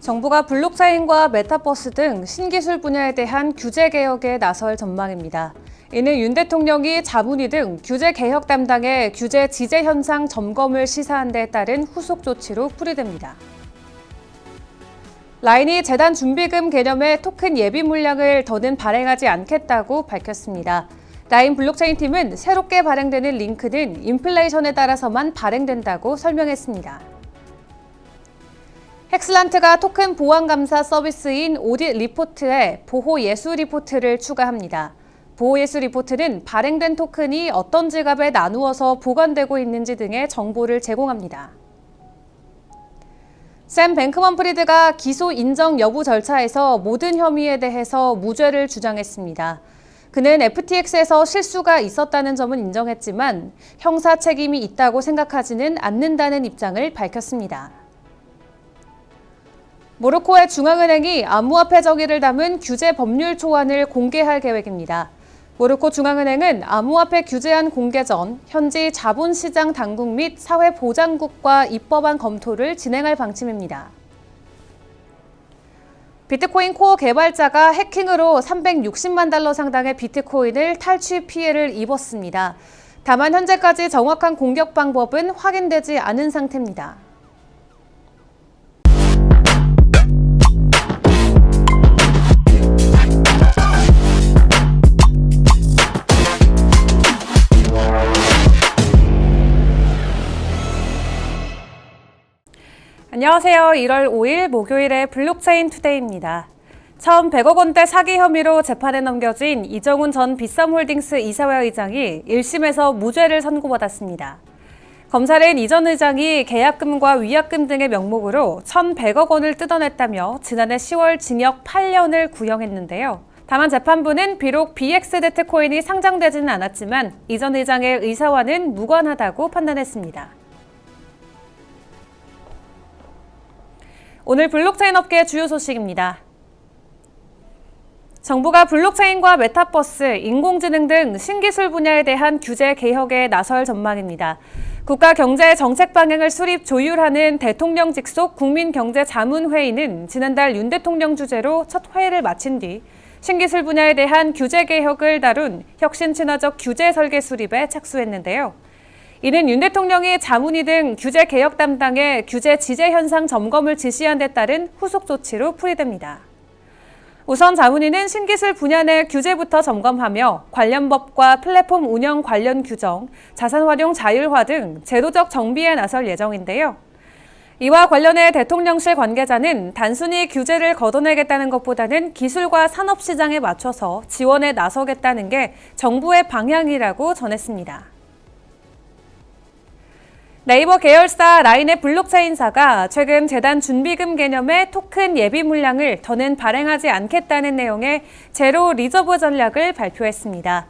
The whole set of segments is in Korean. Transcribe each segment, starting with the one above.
정부가 블록체인과 메타버스 등 신기술 분야에 대한 규제 개혁에 나설 전망입니다. 이는 윤 대통령이 자문위 등 규제 개혁 담당의 규제 지재 현상 점검을 시사한 데에 따른 후속 조치로 풀이됩니다. 라인이 재단 준비금 개념의 토큰 예비 물량을 더는 발행하지 않겠다고 밝혔습니다. 라인 블록체인 팀은 새롭게 발행되는 링크는 인플레이션에 따라서만 발행된다고 설명했습니다. 헥슬란트가 토큰 보안 감사 서비스인 오딧 리포트에 보호 예수 리포트를 추가합니다. 보호 예수 리포트는 발행된 토큰이 어떤 지갑에 나누어서 보관되고 있는지 등의 정보를 제공합니다. 샘 뱅크먼프리드가 기소 인정 여부 절차에서 모든 혐의에 대해서 무죄를 주장했습니다. 그는 FTX에서 실수가 있었다는 점은 인정했지만 형사 책임이 있다고 생각하지는 않는다는 입장을 밝혔습니다. 모로코의 중앙은행이 암호화폐 정의를 담은 규제 법률 초안을 공개할 계획입니다. 모로코 중앙은행은 암호화폐 규제안 공개 전 현지 자본시장 당국 및 사회보장국과 입법안 검토를 진행할 방침입니다. 비트코인 코어 개발자가 해킹으로 360만 달러 상당의 비트코인을 탈취 피해를 입었습니다. 다만 현재까지 정확한 공격 방법은 확인되지 않은 상태입니다. 안녕하세요. 1월 5일 목요일의 블록체인 투데이입니다. 처음 100억 원대 사기 혐의로 재판에 넘겨진 이정훈 전 비썸홀딩스 이사회 의장이 1심에서 무죄를 선고받았습니다. 검찰은 이 전 의장이 계약금과 위약금 등의 명목으로 1,100억 원을 뜯어냈다며 지난해 10월 징역 8년을 구형했는데요. 다만 재판부는 비록 BXDT 코인이 상장되지는 않았지만 이 전 의장의 의사와는 무관하다고 판단했습니다. 오늘 블록체인 업계의 주요 소식입니다. 정부가 블록체인과 메타버스, 인공지능 등 신기술 분야에 대한 규제 개혁에 나설 전망입니다. 국가 경제 정책 방향을 수립 조율하는 대통령 직속 국민경제자문회의는 지난달 윤 대통령 주재로 첫 회의를 마친 뒤 신기술 분야에 대한 규제 개혁을 다룬 혁신 친화적 규제 설계 수립에 착수했는데요. 이는 윤 대통령이 자문위 등 규제 개혁 담당의 규제 지재 현상 점검을 지시한 데 따른 후속 조치로 풀이됩니다. 우선 자문위는 신기술 분야 내 규제부터 점검하며 관련 법과 플랫폼 운영 관련 규정, 자산 활용 자율화 등 제도적 정비에 나설 예정인데요. 이와 관련해 대통령실 관계자는 단순히 규제를 걷어내겠다는 것보다는 기술과 산업시장에 맞춰서 지원에 나서겠다는 게 정부의 방향이라고 전했습니다. 네이버 계열사 라인의 블록체인사가 최근 재단 준비금 개념의 토큰 예비 물량을 더는 발행하지 않겠다는 내용의 제로 리저브 전략을 발표했습니다.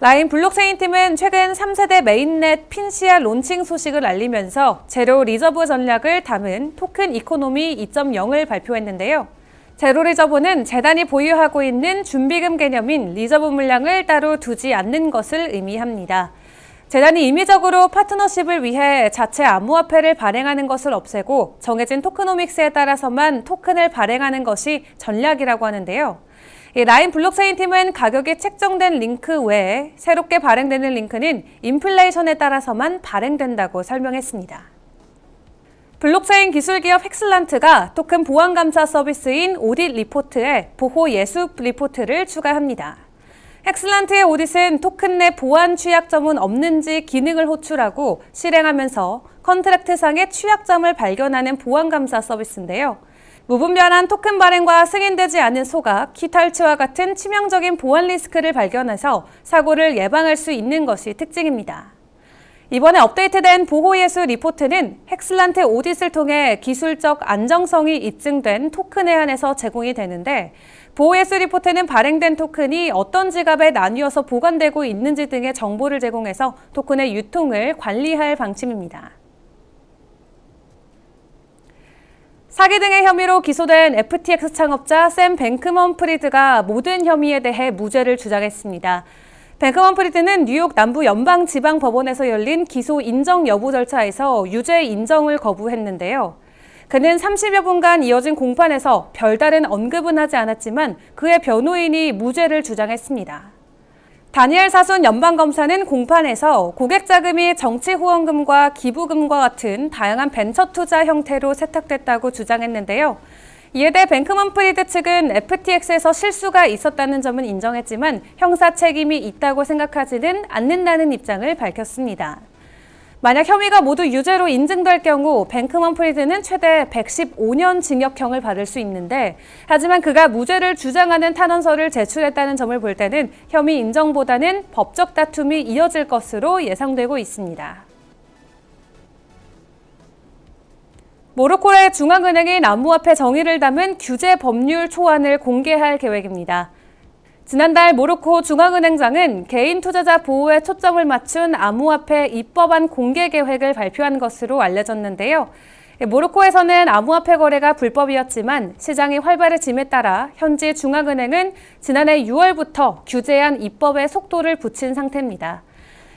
라인 블록체인 팀은 최근 3세대 메인넷 핀CR 론칭 소식을 알리면서 제로 리저브 전략을 담은 토큰 이코노미 2.0을 발표했는데요. 제로 리저브는 재단이 보유하고 있는 준비금 개념인 리저브 물량을 따로 두지 않는 것을 의미합니다. 재단이 임의적으로 파트너십을 위해 자체 암호화폐를 발행하는 것을 없애고 정해진 토크노믹스에 따라서만 토큰을 발행하는 것이 전략이라고 하는데요. 라인 블록체인 팀은 가격이 책정된 링크 외에 새롭게 발행되는 링크는 인플레이션에 따라서만 발행된다고 설명했습니다. 블록체인 기술기업 헥슬란트가 토큰 보안 감사 서비스인 오딧 리포트에 보호 예수 리포트를 추가합니다. 헥슬란트의 오딧은 토큰 내 보안 취약점은 없는지 기능을 호출하고 실행하면서 컨트랙트상의 취약점을 발견하는 보안 감사 서비스인데요. 무분별한 토큰 발행과 승인되지 않은 소각, 키 탈취와 같은 치명적인 보안 리스크를 발견해서 사고를 예방할 수 있는 것이 특징입니다. 이번에 업데이트된 보호 예수 리포트는 헥슬란트 오딧을 통해 기술적 안정성이 입증된 토큰에 한해서 제공이 되는데 보호 예수 리포트는 발행된 토큰이 어떤 지갑에 나뉘어서 보관되고 있는지 등의 정보를 제공해서 토큰의 유통을 관리할 방침입니다. 사기 등의 혐의로 기소된 FTX 창업자 샘 뱅크먼프리드가 모든 혐의에 대해 무죄를 주장했습니다. 뱅크먼프리드는 뉴욕 남부연방지방법원에서 열린 기소 인정 여부 절차에서 유죄 인정을 거부했는데요. 그는 30여 분간 이어진 공판에서 별다른 언급은 하지 않았지만 그의 변호인이 무죄를 주장했습니다. 다니엘 사순 연방검사는 공판에서 고객 자금이 정치 후원금과 기부금과 같은 다양한 벤처 투자 형태로 세탁됐다고 주장했는데요. 이에 대해 뱅크먼프리드 측은 FTX에서 실수가 있었다는 점은 인정했지만 형사 책임이 있다고 생각하지는 않는다는 입장을 밝혔습니다. 만약 혐의가 모두 유죄로 인증될 경우 뱅크먼프리드는 최대 115년 징역형을 받을 수 있는데, 하지만 그가 무죄를 주장하는 탄원서를 제출했다는 점을 볼 때는 혐의 인정보다는 법적 다툼이 이어질 것으로 예상되고 있습니다. 모로코의 중앙은행이 암호화폐 정의를 담은 규제 법률 초안을 공개할 계획입니다. 지난달 모로코 중앙은행장은 개인 투자자 보호에 초점을 맞춘 암호화폐 입법안 공개 계획을 발표한 것으로 알려졌는데요. 모로코에서는 암호화폐 거래가 불법이었지만 시장이 활발해짐에 따라 현지 중앙은행은 지난해 6월부터 규제안 입법에 속도를 붙인 상태입니다.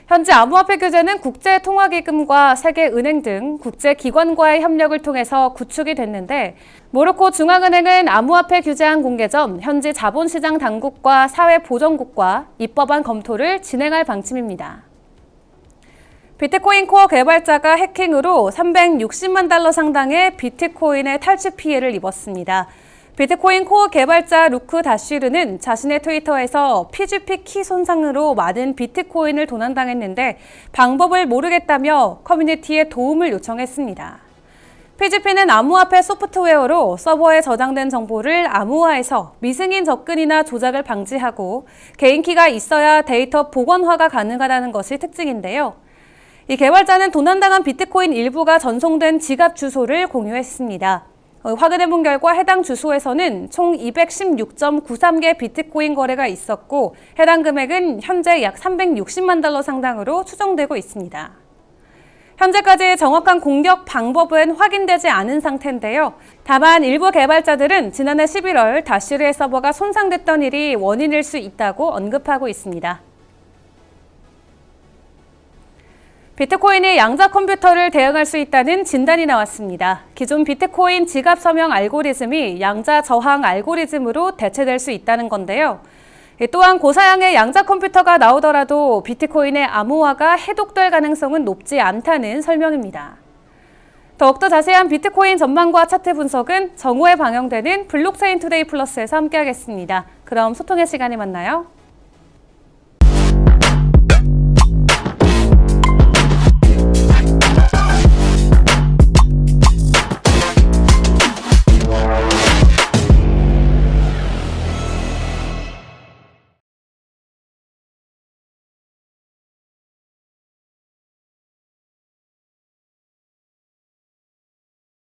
현재 암호화폐 규제는 국제통화기금과 세계은행 등 국제기관과의 협력을 통해서 구축이 됐는데, 모로코 중앙은행은 암호화폐 규제안 공개 전 현지 자본시장 당국과 사회보전국과 입법안 검토를 진행할 방침입니다. 비트코인 코어 개발자가 해킹으로 360만 달러 상당의 비트코인의 탈취 피해를 입었습니다. 비트코인 코어 개발자 루크 다쉬르는 자신의 트위터에서 PGP 키 손상으로 많은 비트코인을 도난당했는데 방법을 모르겠다며 커뮤니티에 도움을 요청했습니다. PGP는 암호화폐 소프트웨어로 서버에 저장된 정보를 암호화해서 미승인 접근이나 조작을 방지하고 개인키가 있어야 데이터 복원화가 가능하다는 것이 특징인데요. 이 개발자는 도난당한 비트코인 일부가 전송된 지갑 주소를 공유했습니다. 확인해본 결과 해당 주소에서는 총 216.93개 비트코인 거래가 있었고 해당 금액은 현재 약 360만 달러 상당으로 추정되고 있습니다. 현재까지 정확한 공격 방법은 확인되지 않은 상태인데요. 다만 일부 개발자들은 지난해 11월 다쉬르의 서버가 손상됐던 일이 원인일 수 있다고 언급하고 있습니다. 비트코인이 양자 컴퓨터를 대응할 수 있다는 진단이 나왔습니다. 기존 비트코인 지갑 서명 알고리즘이 양자 저항 알고리즘으로 대체될 수 있다는 건데요. 또한 고사양의 양자 컴퓨터가 나오더라도 비트코인의 암호화가 해독될 가능성은 높지 않다는 설명입니다. 더욱더 자세한 비트코인 전망과 차트 분석은 정오에 방영되는 블록체인 투데이 플러스에서 함께하겠습니다. 그럼 소통의 시간에 만나요.